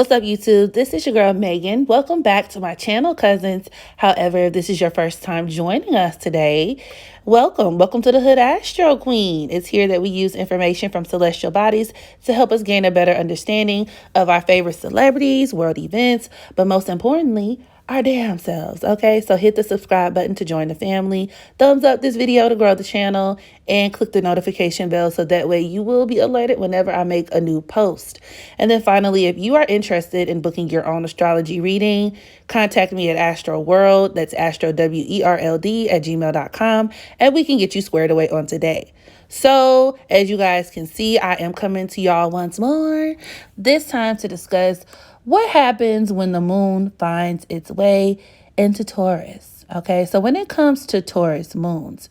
What's up, YouTube? This is your girl, Megan. Welcome back to my channel, cousins. However, if this is your first time joining us today, welcome. Welcome to the Hood Astro Queen. It's here that we use information from celestial bodies to help us gain a better understanding of our favorite celebrities, world events, but most importantly, our damn selves. Okay, so hit the subscribe button to join the family, thumbs up this video to grow the channel, and click the notification bell so that way you will be alerted whenever I make a new post. And then finally, if you are interested in booking your own astrology reading, contact me at astrowerld, that's astrowerld at gmail.com, and we can get you squared away on today. So as you guys can see, I am coming to y'all once more, this time to discuss what happens when the moon finds its way into Taurus. Okay, so when it comes to Taurus moons,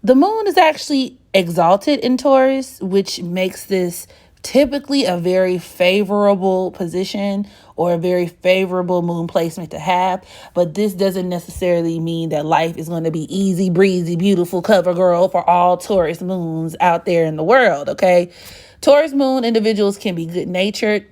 the moon is actually exalted in Taurus, which makes this typically a very favorable position or a very favorable moon placement to have. But this doesn't necessarily mean that life is going to be easy, breezy, beautiful, cover girl for all Taurus moons out there in the world. Okay, Taurus moon individuals can be good natured,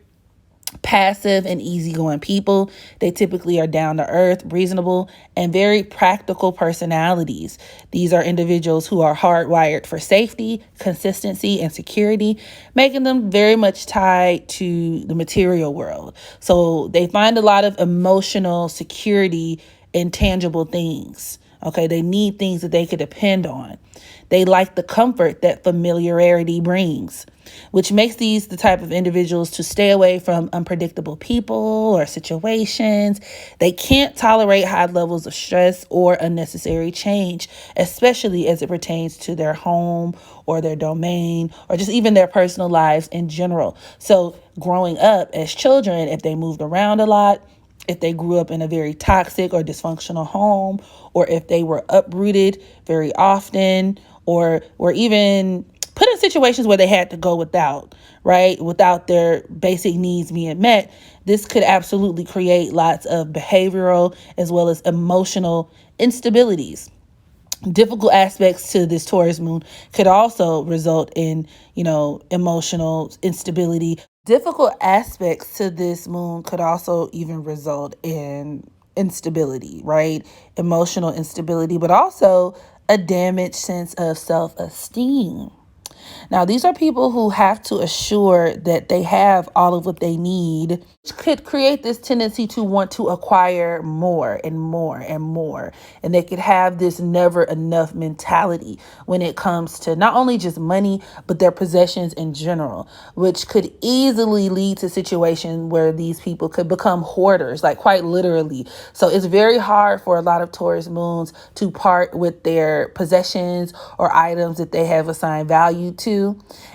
passive, and easygoing people. They typically are down to earth, reasonable, and very practical personalities. These are individuals who are hardwired for safety, consistency, and security, making them very much tied to the material world. So they find a lot of emotional security in tangible things. Okay, they need things that they could depend on. They like the comfort that familiarity brings, which makes these the type of individuals to stay away from unpredictable people or situations. They can't tolerate high levels of stress or unnecessary change, especially as it pertains to their home or their domain or just even their personal lives in general. So growing up as children, if they moved around a lot, if they grew up in a very toxic or dysfunctional home, or if they were uprooted very often, or were even put in situations where they had to go without, right? Without their basic needs being met, this could absolutely create lots of behavioral as well as emotional instabilities. Difficult aspects to this Taurus moon could also result in, emotional instability. Difficult aspects to this moon could also even result in instability, right? Emotional instability, but also a damaged sense of self-esteem. Now, these are people who have to assure that they have all of what they need, which could create this tendency to want to acquire more and more and more. And they could have this never enough mentality when it comes to not only just money, but their possessions in general, which could easily lead to situations where these people could become hoarders, like quite literally. So it's very hard for a lot of Taurus moons to part with their possessions or items that they have assigned value to.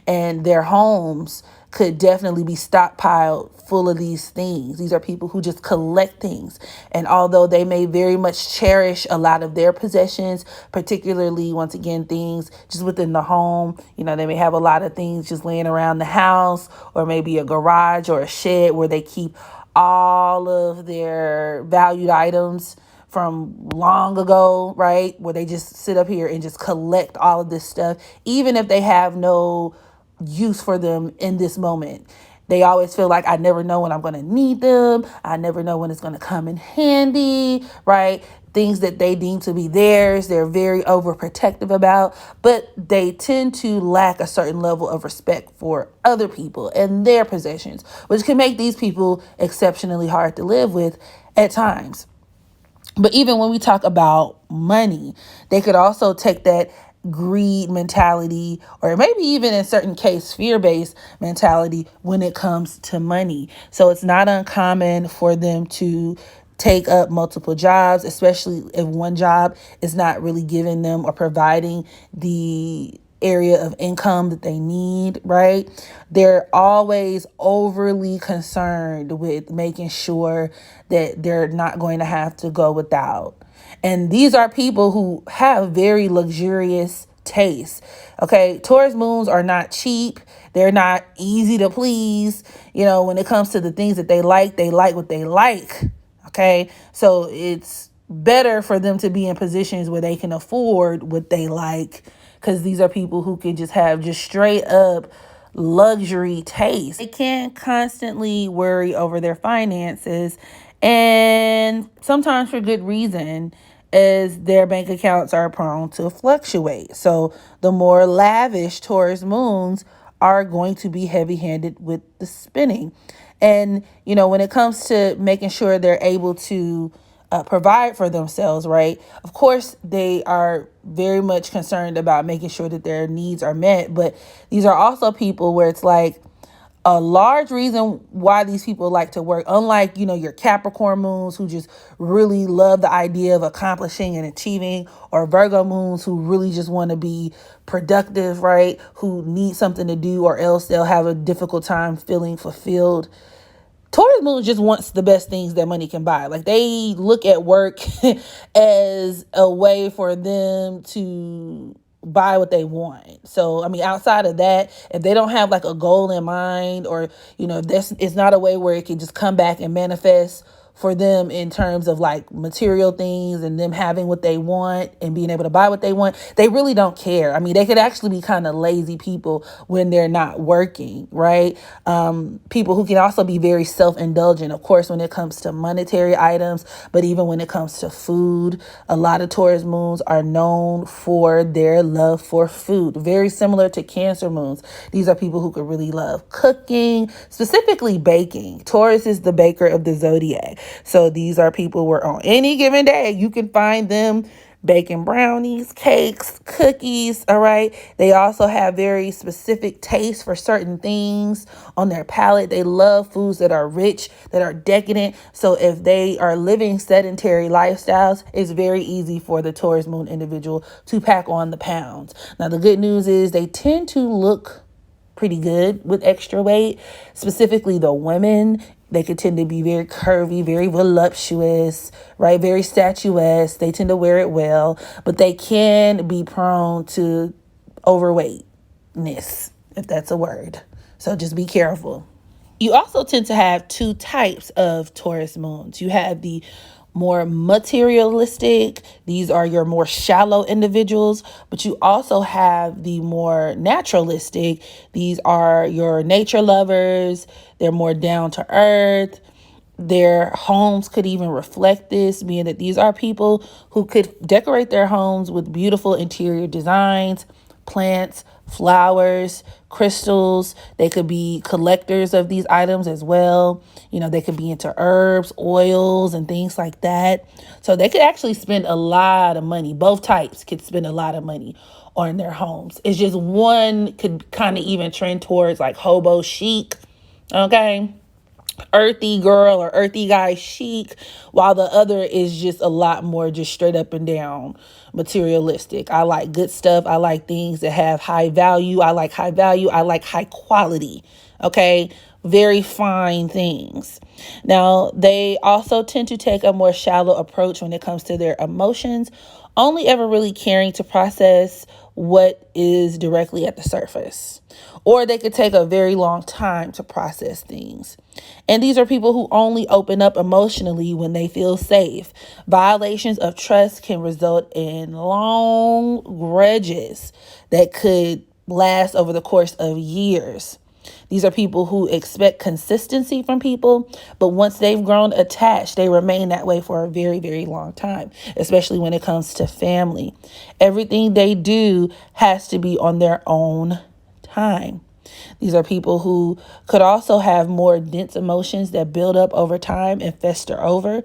And their homes could definitely be stockpiled full of these things. These are people who just collect things. And although they may very much cherish a lot of their possessions, particularly, once again, things just within the home, they may have a lot of things just laying around the house, or maybe a garage or a shed where they keep all of their valued items from long ago, right? Where they just sit up here and just collect all of this stuff, even if they have no use for them in this moment. They always feel like, I never know when I'm going to need them. I never know when it's going to come in handy, right? Things that they deem to be theirs, they're very overprotective about, but they tend to lack a certain level of respect for other people and their possessions, which can make these people exceptionally hard to live with at times. But even when we talk about money, they could also take that greed mentality, or maybe even in certain case, fear-based mentality when it comes to money. So it's not uncommon for them to take up multiple jobs, especially if one job is not really giving them or providing the area of income that they need, right? They're always overly concerned with making sure that they're not going to have to go without. And these are people who have very luxurious tastes. Okay, Taurus moons are not cheap. They're not easy to please. When it comes to the things that they like what they like. Okay, so it's better for them to be in positions where they can afford what they like, because these are people who can just have just straight up luxury taste. They can constantly worry over their finances, and sometimes for good reason, as their bank accounts are prone to fluctuate. So the more lavish Taurus moons are going to be heavy-handed with the spending. And, when it comes to making sure they're able to provide for themselves, right? Of course, they are very much concerned about making sure that their needs are met. But these are also people where it's like a large reason why these people like to work, unlike, your Capricorn moons who just really love the idea of accomplishing and achieving, or Virgo moons who really just want to be productive, right? Who need something to do or else they'll have a difficult time feeling fulfilled. Taurus moon just wants the best things that money can buy. Like, they look at work as a way for them to buy what they want. So, outside of that, if they don't have like a goal in mind, or, this it's not a way where it can just come back and manifest for them in terms of like material things and them having what they want and being able to buy what they want, they really don't care. They could actually be kind of lazy people when they're not working, right? People who can also be very self-indulgent, of course, when it comes to monetary items, but even when it comes to food. A lot of Taurus moons are known for their love for food, very similar to Cancer moons. These are people who could really love cooking, specifically baking. Taurus is the baker of the zodiac. So these are people where on any given day, you can find them baking brownies, cakes, cookies, all right? They also have very specific tastes for certain things on their palate. They love foods that are rich, that are decadent. So if they are living sedentary lifestyles, it's very easy for the Taurus moon individual to pack on the pounds. Now, the good news is they tend to look pretty good with extra weight, specifically the women. They could tend to be very curvy, very voluptuous, right? Very statuesque. They tend to wear it well, but they can be prone to overweightness, if that's a word. So just be careful. You also tend to have two types of Taurus moons. You have the more materialistic. These are your more shallow individuals, but you also have the more naturalistic. These are your nature lovers. They're more down to earth. Their homes could even reflect this, being that these are people who could decorate their homes with beautiful interior designs, plants, flowers, crystals. They could be collectors of these items as well. They could be into herbs, oils, and things like that. So they could actually spend a lot of money. Both types could spend a lot of money on their homes. It's just one could kind of even trend towards like hobo chic. Okay. Earthy girl or earthy guy chic, while the other is just a lot more just straight up and down materialistic. I like good stuff. I like things that have high value. I like high value. I like high quality. Okay. Very fine things. Now, they also tend to take a more shallow approach when it comes to their emotions, only ever really caring to process what is directly at the surface. Or they could take a very long time to process things. And these are people who only open up emotionally when they feel safe. Violations of trust can result in long grudges that could last over the course of years. These are people who expect consistency from people, but once they've grown attached, they remain that way for a very, very long time, especially when it comes to family. Everything they do has to be on their own time. These are people who could also have more dense emotions that build up over time and fester over.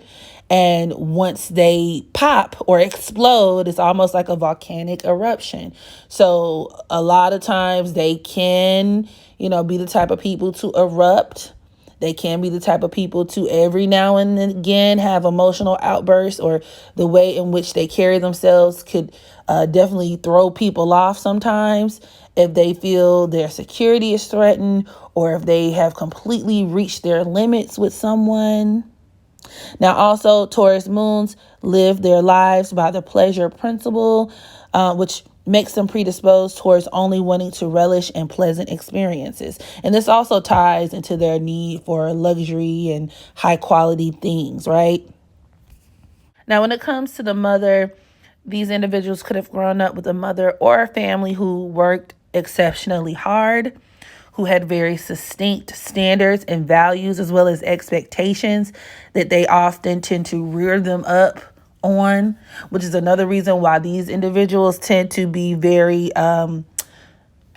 And once they pop or explode, it's almost like a volcanic eruption. So a lot of times they can, be the type of people to erupt. They can be the type of people to every now and again have emotional outbursts, or the way in which they carry themselves could definitely throw people off sometimes if they feel their security is threatened, or if they have completely reached their limits with someone. Now, also, Taurus moons live their lives by the pleasure principle, which makes them predisposed towards only wanting to relish in pleasant experiences. And this also ties into their need for luxury and high quality things, right? Now, when it comes to the mother, these individuals could have grown up with a mother or a family who worked exceptionally hard, who had very succinct standards and values as well as expectations that they often tend to rear them up on, which is another reason why these individuals tend to be very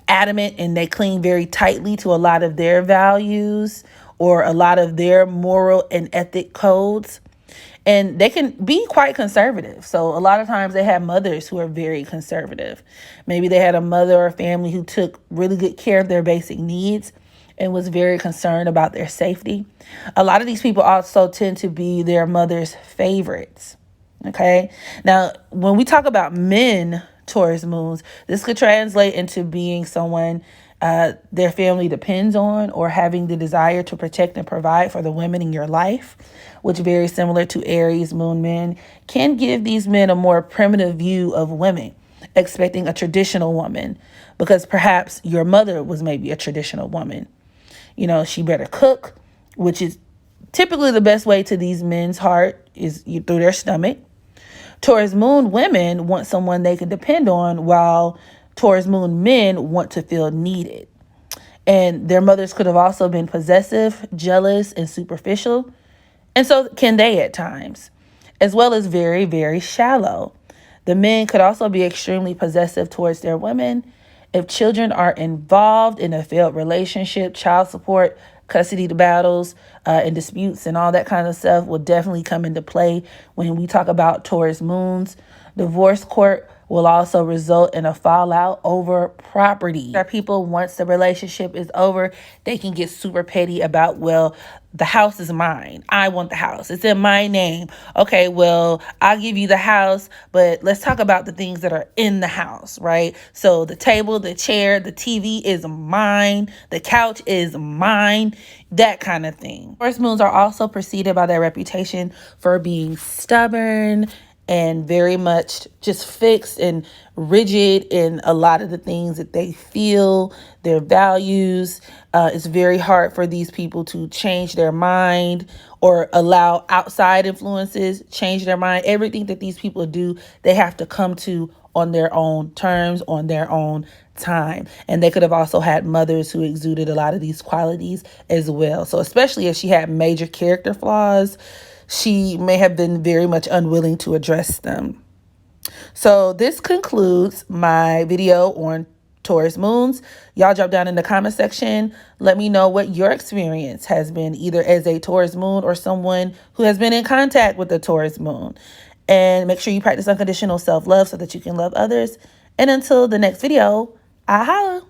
adamant and they cling very tightly to a lot of their values or a lot of their moral and ethic codes. And they can be quite conservative. So a lot of times they have mothers who are very conservative. Maybe they had a mother or family who took really good care of their basic needs and was very concerned about their safety. A lot of these people also tend to be their mother's favorites. Okay. Now, when we talk about men Taurus moons, this could translate into being someone their family depends on, or having the desire to protect and provide for the women in your life, which very similar to Aries moon men can give these men a more primitive view of women, expecting a traditional woman because perhaps your mother was maybe a traditional woman. You know, she better cook, which is typically the best way to these men's heart is through their stomach. Taurus moon women want someone they can depend on, while Taurus moon men want to feel needed. And their mothers could have also been possessive, jealous, and superficial. And so can they at times, as well as very, very shallow. The men could also be extremely possessive towards their women. If children are involved in a failed relationship, child support, custody battles, and disputes and all that kind of stuff will definitely come into play when we talk about Taurus moons. Divorce court will also result in a fallout over property. Our people, once the relationship is over, they can get super petty about, well, the house is mine. I want the house. It's in my name. Okay, well, I'll give you the house, but let's talk about the things that are in the house, right? So the table, the chair, the TV is mine. The couch is mine. That kind of thing. Taurus moons are also preceded by their reputation for being stubborn and very much just fixed and rigid in a lot of the things that they feel, their values. It's very hard for these people to change their mind or allow outside influences change their mind. Everything that these people do, they have to come to on their own terms, on their own time. And they could have also had mothers who exuded a lot of these qualities as well. So especially if she had major character flaws, she may have been very much unwilling to address them. So this concludes my video on Taurus moons. Y'all drop down in the comment section. Let me know what your experience has been, either as a Taurus moon or someone who has been in contact with the Taurus moon. And make sure you practice unconditional self-love so that you can love others. And until the next video, I holla.